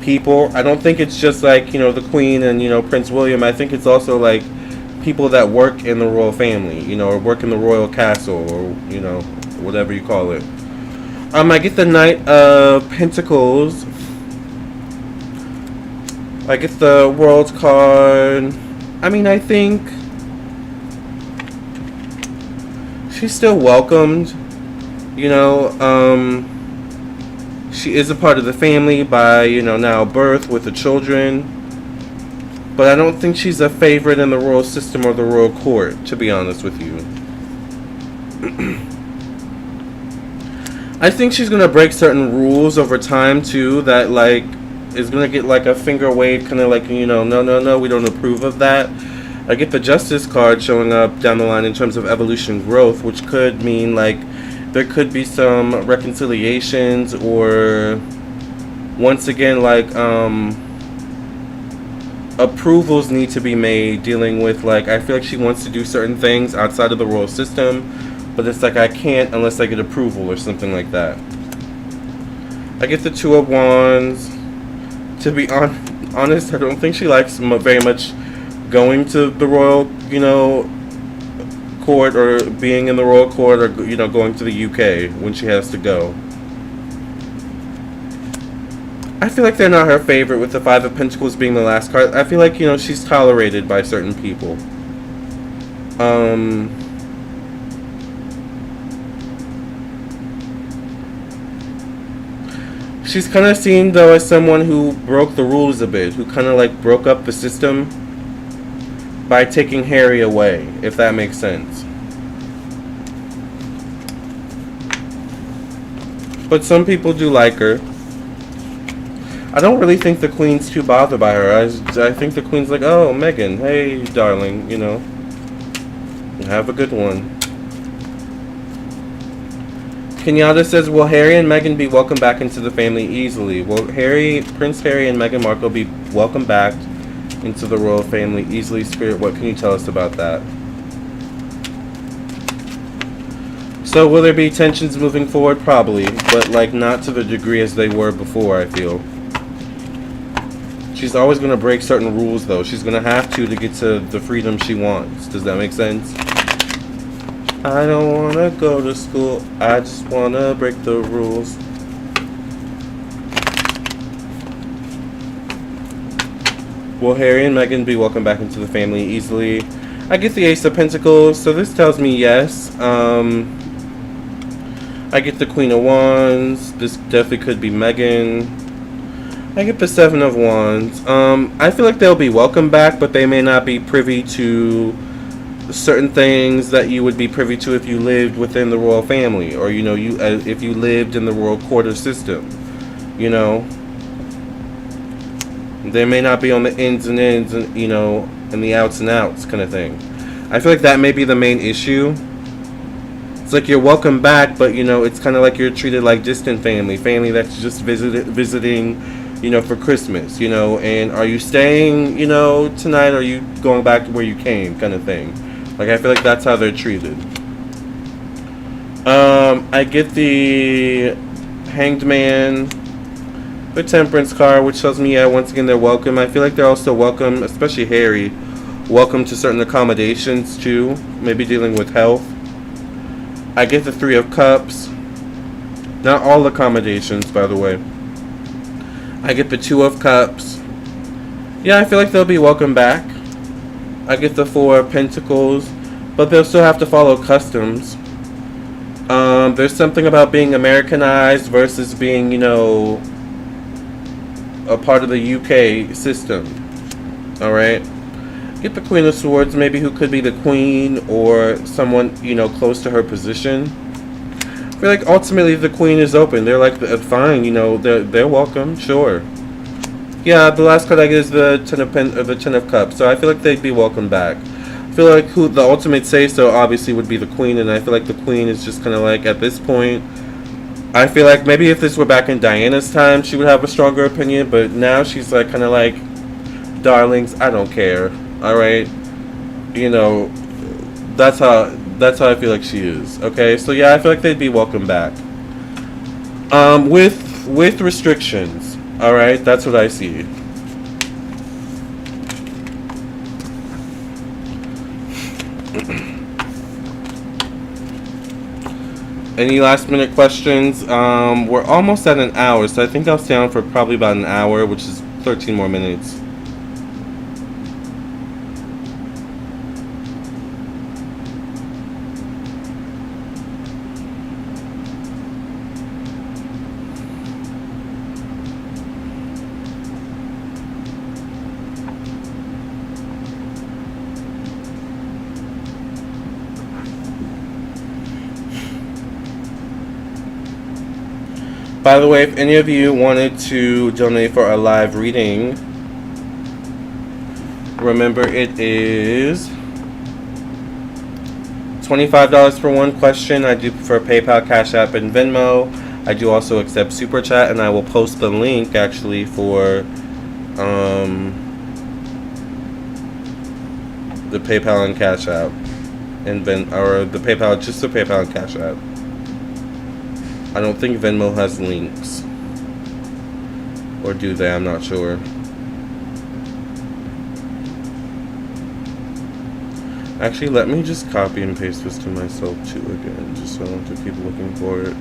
people. I don't think it's just like, you know, the Queen and, you know, Prince William. I think it's also like people that work in the royal family, you know, or work in the royal castle, or, you know, whatever you call it. I get the Knight of Pentacles. I get the World card. I mean, I think she's still welcomed. You know, she is a part of the family by, you know, now birth with the children. But I don't think she's a favorite in the royal system or the royal court, to be honest with you. I think she's going to break certain rules over time, too, that, like, is going to get like a finger wave, kind of like, you know, no, we don't approve of that. I get the Justice card showing up down the line in terms of evolution growth, which could mean like there could be some reconciliations, or once again, like approvals need to be made dealing with, like, I feel like she wants to do certain things outside of the royal system, but it's like I can't unless I get approval or something like that. I get the Two of Wands. To be honest, I don't think she likes very much going to the royal, you know, court, or being in the royal court, or, you know, going to the UK when she has to go. I feel like they're not her favorite, with the Five of Pentacles being the last card. I feel like, you know, she's tolerated by certain people. She's kind of seen, though, as someone who broke the rules a bit, who kind of like broke up the system by taking Harry away, if that makes sense. But some people do like her. I don't really think the Queen's too bothered by her. I think the Queen's like, oh, Meghan, hey, darling, you know, have a good one. Kenyatta says, will Harry and Meghan be welcomed back into the family easily? Will Prince Harry and Meghan Markle be welcomed back into the royal family easily, Spirit? What can you tell us about that? So will there be tensions moving forward? Probably, but like not to the degree as they were before, I feel. She's always going to break certain rules, though. She's going to have to get to the freedom she wants. Does that make sense? I don't want to go to school. I just want to break the rules. Will Harry and Meghan be welcomed back into the family easily? I get the Ace of Pentacles, so this tells me yes. I get the Queen of Wands. This definitely could be Meghan. I get the Seven of Wands. I feel like they'll be welcome back, but they may not be privy to certain things that you would be privy to if you lived within the royal family, or if you lived in the royal quarter system. They may not be on the ins and ends, and and the outs and outs kind of thing. I feel like that may be the main issue. It's like you're welcome back, but it's kind of like you're treated like distant family that's just visiting, for Christmas, and are you staying, tonight, or are you going back to where you came, kind of thing. Like, I feel like that's how they're treated. I get the Hanged Man, the Temperance card, which tells me, once again, they're welcome. I feel like they're also welcome, especially Harry, welcome to certain accommodations too, maybe dealing with health. I get the Three of Cups. Not all accommodations, by the way. I get the Two of Cups. Yeah, I feel like they'll be welcome back. I get the Four of Pentacles, but they'll still have to follow customs. There's something about being Americanized versus being, a part of the UK system. Alright? Get the Queen of Swords, maybe who could be the Queen or someone, close to her position. I feel like ultimately the Queen is open. They're like, fine, they're welcome, sure. Yeah, the last card I get is the Ten of Cups, so I feel like they'd be welcome back. I feel like the ultimate say-so obviously would be the Queen, and I feel like the Queen is just kind of like, at this point, I feel like maybe if this were back in Diana's time, she would have a stronger opinion, but now she's like, kind of like, darlings, I don't care, alright? That's how I feel like she is, okay? So yeah, I feel like they'd be welcome back. With restrictions, alright? That's what I see. Any last minute questions? We're almost at an hour, so I think I'll stay on for probably about an hour, which is 13 more minutes. By the way, if any of you wanted to donate for a live reading, remember it is $25 for one question. I do prefer PayPal, Cash App, and Venmo. I do also accept Super Chat, and I will post the link actually for the PayPal and Cash App, and the PayPal, just the PayPal and Cash App. I don't think Venmo has links. Or do they? I'm not sure. Actually, let me just copy and paste this to myself too again, just so I don't have to keep looking for it.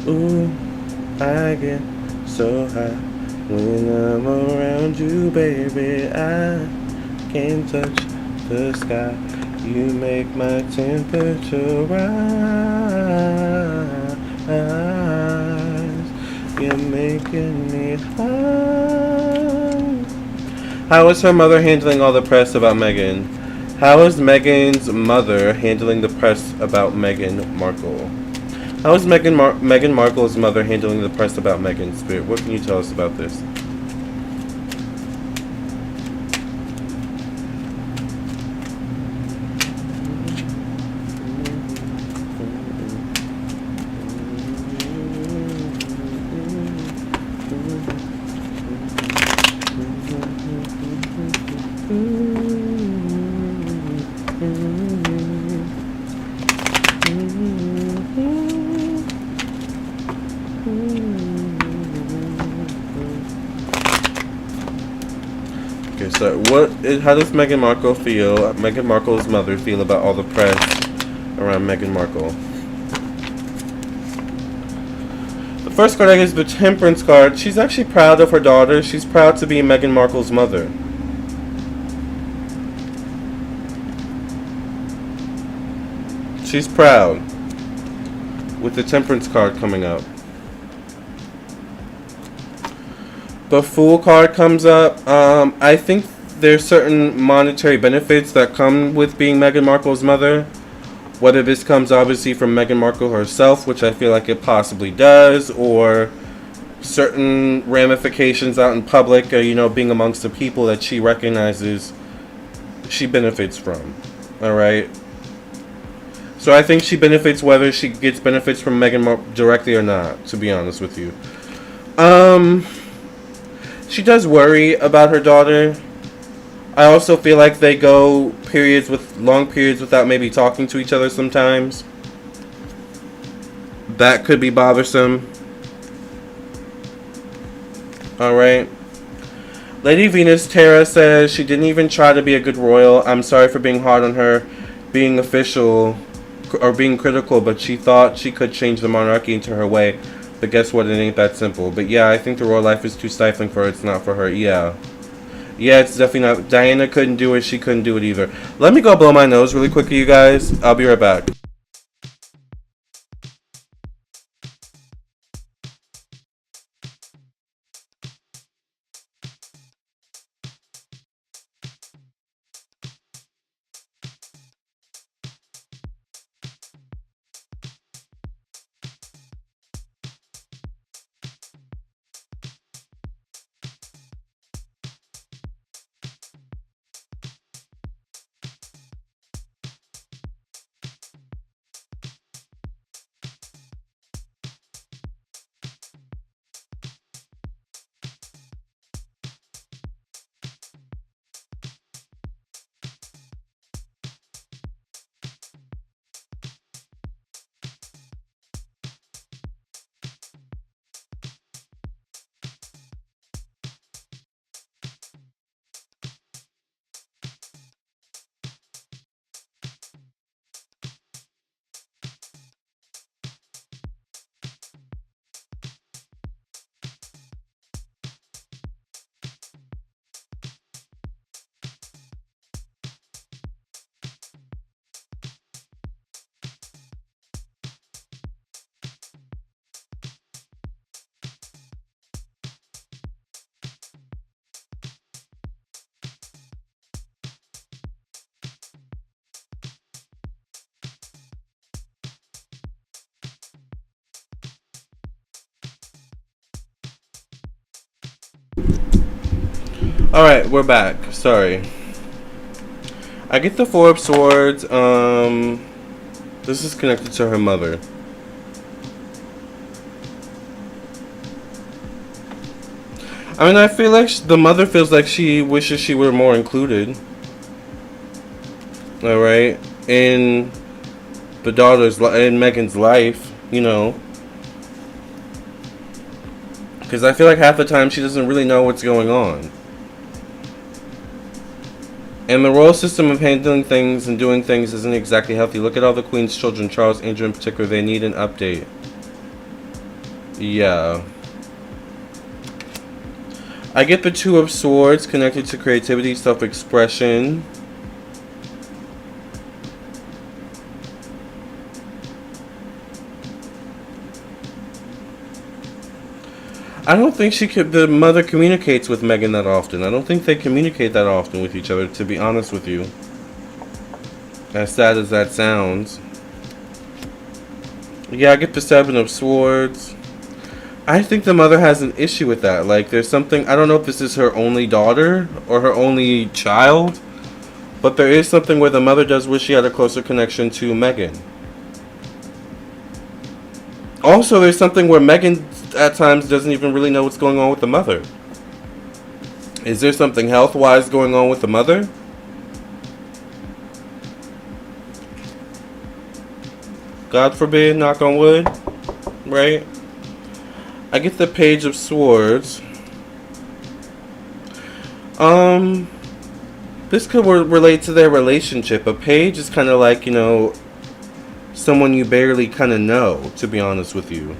Ooh, I get so high when I'm around you, baby. I can't touch the sky. You make my temperature rise. You're making me high. How is her mother handling all the press about Meghan? How is Meghan's mother handling the press about Meghan Markle? How is Meghan Markle's mother handling the press about Meghan? Spirit, what can you tell us about this? So how does Meghan Markle feel, Meghan Markle's mother feel about all the press around Meghan Markle? The first card I get is the Temperance card. She's actually proud of her daughter. She's proud to be Meghan Markle's mother. She's proud. With the Temperance card coming up. The Fool card comes up. I think there's certain monetary benefits that come with being Meghan Markle's mother. Whether this comes obviously from Meghan Markle herself, which I feel like it possibly does, or certain ramifications out in public, being amongst the people that she recognizes she benefits from. Alright? So I think she benefits whether she gets benefits from Meghan Markle directly or not, to be honest with you. She does worry about her daughter. I also feel like they go long periods without maybe talking to each other sometimes. That could be bothersome. Alright. Lady Venus Terra says she didn't even try to be a good royal. I'm sorry for being hard on her, being official, or being critical, but she thought she could change the monarchy into her way. But guess what? It ain't that simple. But yeah, I think the royal life is too stifling for her. It's not for her. Yeah. Yeah, it's definitely not. Diana couldn't do it. She couldn't do it either. Let me go blow my nose really quickly, you guys. I'll be right back. Alright, we're back. Sorry. I get the Four of Swords. This is connected to her mother. I mean, I feel like the mother feels like she wishes she were more included. Alright? In the in Meghan's life, Because I feel like half the time she doesn't really know what's going on. And the royal system of handling things and doing things isn't exactly healthy. Look at all the Queen's children, Charles, Andrew in particular. They need an update. Yeah. I get the Two of Swords connected to creativity, self-expression. I don't think the mother communicates with Meghan that often. I don't think they communicate that often with each other, to be honest with you. As sad as that sounds. Yeah, I get the Seven of Swords. I think the mother has an issue with that. Like, there's something, I don't know if this is her only daughter or her only child, but there is something where the mother does wish she had a closer connection to Meghan. Also, there's something where Meghan at times doesn't even really know what's going on with the mother. Is there something health-wise going on with the mother? God forbid, knock on wood, right? I get the Page of Swords. This could relate to their relationship. A page is kind of like, someone you barely kind of know, to be honest with you.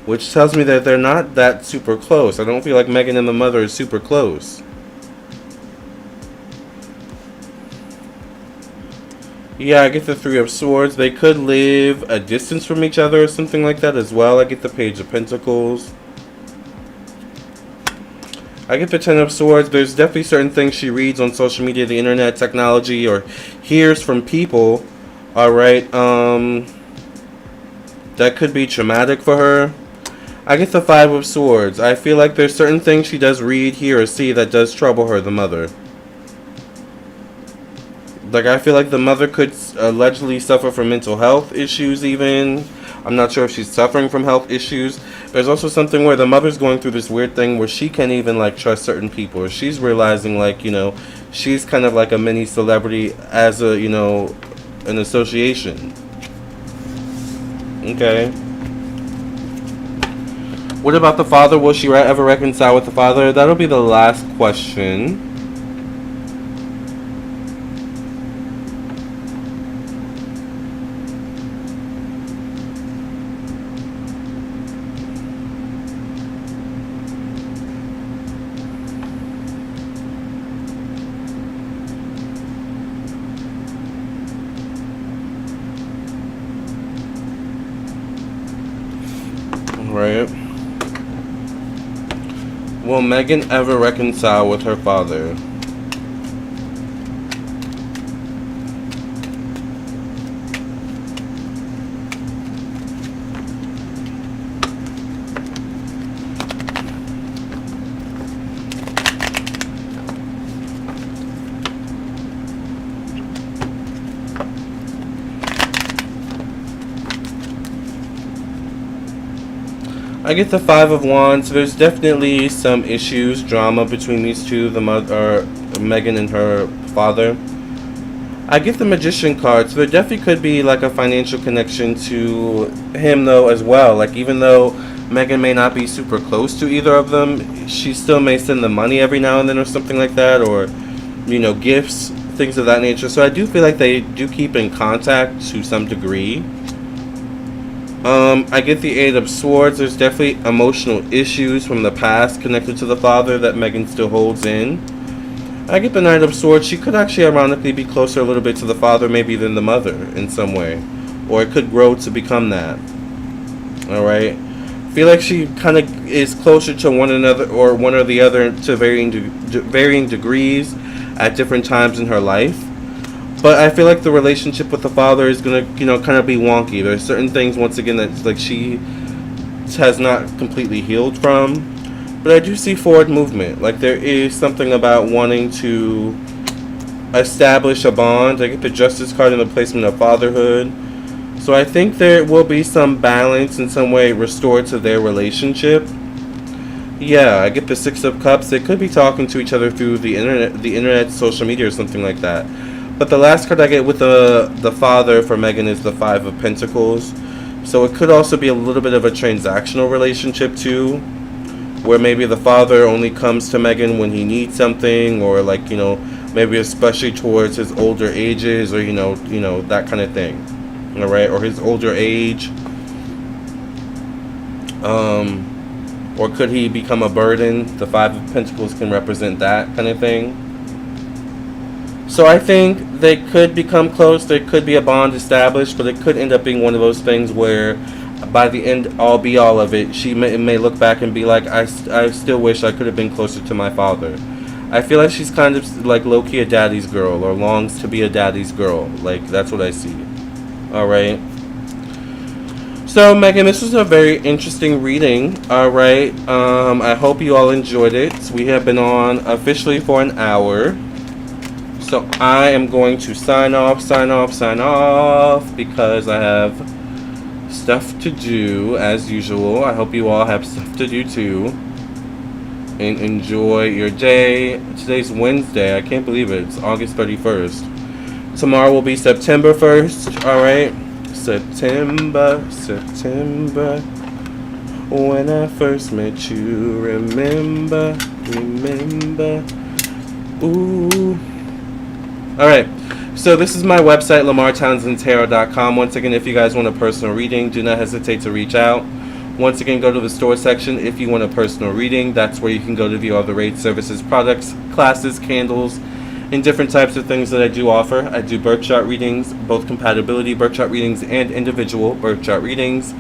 Which tells me that they're not that super close. I don't feel like Meghan and the mother are super close. Yeah, I get the Three of Swords. They could live a distance from each other or something like that as well. I get the Page of Pentacles. I get the Ten of Swords. There's definitely certain things she reads on social media, the internet, technology, or hears from people. Alright, that could be traumatic for her. I get the Five of Swords. I feel like there's certain things she does read, hear, or see that does trouble her, the mother. Like, I feel like the mother could allegedly suffer from mental health issues even. I'm not sure if she's suffering from health issues. There's also something where the mother's going through this weird thing where she can't even, like, trust certain people. Or she's realizing, like, you know, she's kind of like a mini celebrity as a, you know, an association. Okay. What about the father? Will she ever reconcile with the father? That'll be the last question. Right. Will Meghan ever reconcile with her father? I get the Five of Wands. There's definitely some issues, drama between these two, the mother, Meghan and her father. I get the Magician card, so there definitely could be like a financial connection to him though as well. Like, even though Meghan may not be super close to either of them, she still may send them money every now and then or something like that, or, you know, gifts, things of that nature. So I do feel like they do keep in contact to some degree. I get the Eight of Swords. There's definitely emotional issues from the past connected to the father that Meghan still holds in. I get the Knight of Swords. She could actually ironically be closer a little bit to the father maybe than the mother in some way. Or it could grow to become that. Alright. I feel like she kind of is closer to one another or one or the other to varying degrees at different times in her life. But I feel like the relationship with the father is going to, you know, kind of be wonky. There's certain things, once again, that like she has not completely healed from. But I do see forward movement. Like, there is something about wanting to establish a bond. I get the Justice card in the placement of fatherhood. So I think there will be some balance in some way restored to their relationship. Yeah, I get the Six of Cups. They could be talking to each other through the internet, social media, or something like that. But the last card I get with the father for Meghan is the Five of Pentacles. So it could also be a little bit of a transactional relationship too, where maybe the father only comes to Meghan when he needs something, or like, you know, maybe especially towards his older ages, or you know that kind of thing. All right, or his older age. Or could he become a burden? The Five of Pentacles can represent that kind of thing. So I think they could become close. There could be a bond established, but it could end up being one of those things where by the end, all be all of it, she may look back and be like, I still wish I could have been closer to my father. I feel like she's kind of like low-key a daddy's girl, or longs to be a daddy's girl. Like, that's what I see. Alright. So, Meghan, this was a very interesting reading. Alright. I hope you all enjoyed it. We have been on officially for an hour. So I am going to sign off, because I have stuff to do as usual. I hope you all have stuff to do too. And enjoy your day. Today's Wednesday. I can't believe it. It's August 31st. Tomorrow will be September 1st. Alright. September. When I first met you. Remember. Ooh. Alright, so this is my website, lamarrtownsendtarot.com. Once again, if you guys want a personal reading, do not hesitate to reach out. Once again, go to the store section if you want a personal reading. That's where you can go to view all the rates, services, products, classes, candles, in different types of things that I do offer. I do birth chart readings, both compatibility birth chart readings and individual birth chart readings.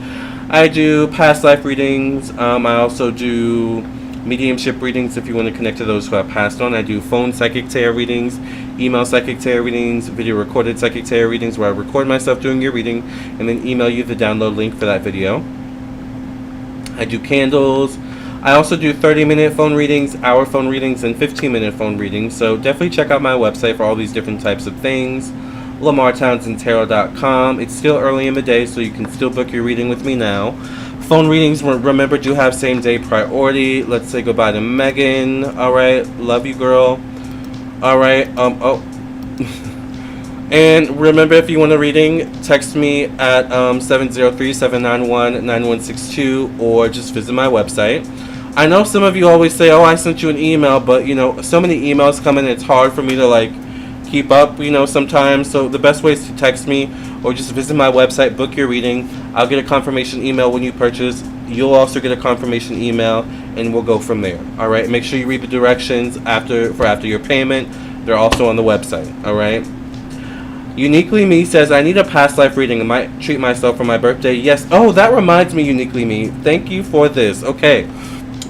I do past life readings. I also do mediumship readings if you want to connect to those who have passed on. I do phone psychic tarot readings, email psychic tarot readings, video recorded psychic tarot readings where I record myself doing your reading and then email you the download link for that video. I do candles. I also do 30-minute phone readings, hour phone readings, and 15-minute phone readings. So definitely check out my website for all these different types of things. lamarrtownsendtarot.com. It's still early in the day, so you can still book your reading with me now. Phone readings, remember, do have same-day priority. Let's say goodbye to Megan. All right, love you, girl. All right. And remember, if you want a reading, text me at 703-791-9162 or just visit my website. I know some of you always say, oh, I sent you an email, but, you know, so many emails come in, it's hard for me to, like, keep up, you know, sometimes. So the best way is to text me or just visit my website, book your reading. I'll get a confirmation email when you purchase. You'll also get a confirmation email, and we'll go from there. All right. Make sure you read the directions after your payment. They're also on the website. All right. Uniquely Me says, I need a past life reading. I might treat myself for my birthday. Yes. Oh, that reminds me, Uniquely Me. Thank you for this. Okay.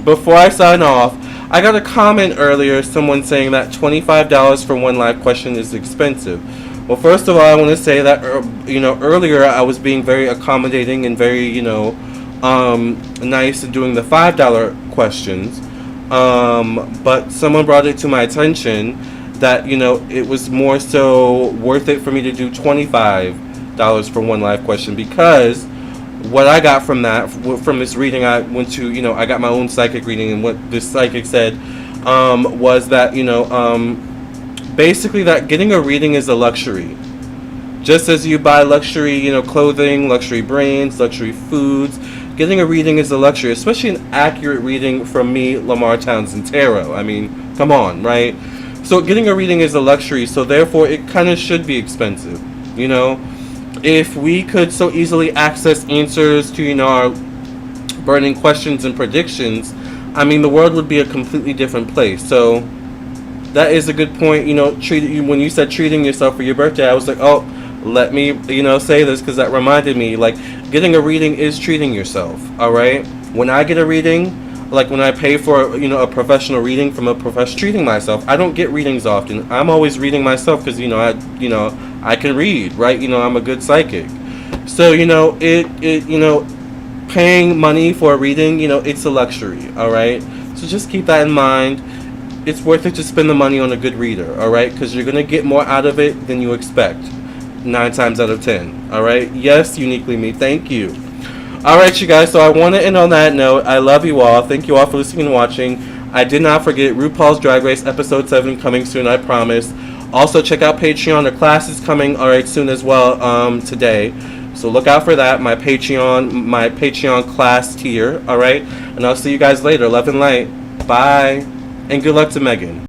Before I sign off, I got a comment earlier, someone saying that $25 for one live question is expensive. Well, first of all, I want to say that, you know, earlier I was being very accommodating and very, you know, nice in doing the $5 questions. But someone brought it to my attention that, you know, it was more so worth it for me to do $25 for one live question, because what I got from that, from this reading, I went to, you know, I got my own psychic reading, and what this psychic said was that, you know, basically that getting a reading is a luxury. Just as you buy luxury, you know, clothing, luxury brands, luxury foods, getting a reading is a luxury, especially an accurate reading from me, Lamarr Townsend Tarot. I mean, come on, right? So getting a reading is a luxury, so therefore it kind of should be expensive, you know? If we could so easily access answers to, you know, our burning questions and predictions, I mean, the world would be a completely different place. So that is a good point. You know, when you said treating yourself for your birthday, I was like, oh, let me, you know, say this, because that reminded me, like, getting a reading is treating yourself. All right. When I get a reading, like when I pay for, you know, a professional reading from a professional, treating myself. I don't get readings often. I'm always reading myself because, you know, I can read, right? You know, I'm a good psychic. So, you know, you know, paying money for a reading, you know, it's a luxury, all right? So just keep that in mind. It's worth it to spend the money on a good reader, all right? Because you're going to get more out of it than you expect, 9 times out of 10, all right? Yes, Uniquely Me, thank you. All right, you guys, so I want to end on that note. I love you all. Thank you all for listening and watching. I did not forget RuPaul's Drag Race Episode 7 coming soon, I promise. Also, check out Patreon. The class is coming, all right, soon as well, today. So look out for that, my Patreon class tier, all right? And I'll see you guys later. Love and light. Bye. And good luck to Megan.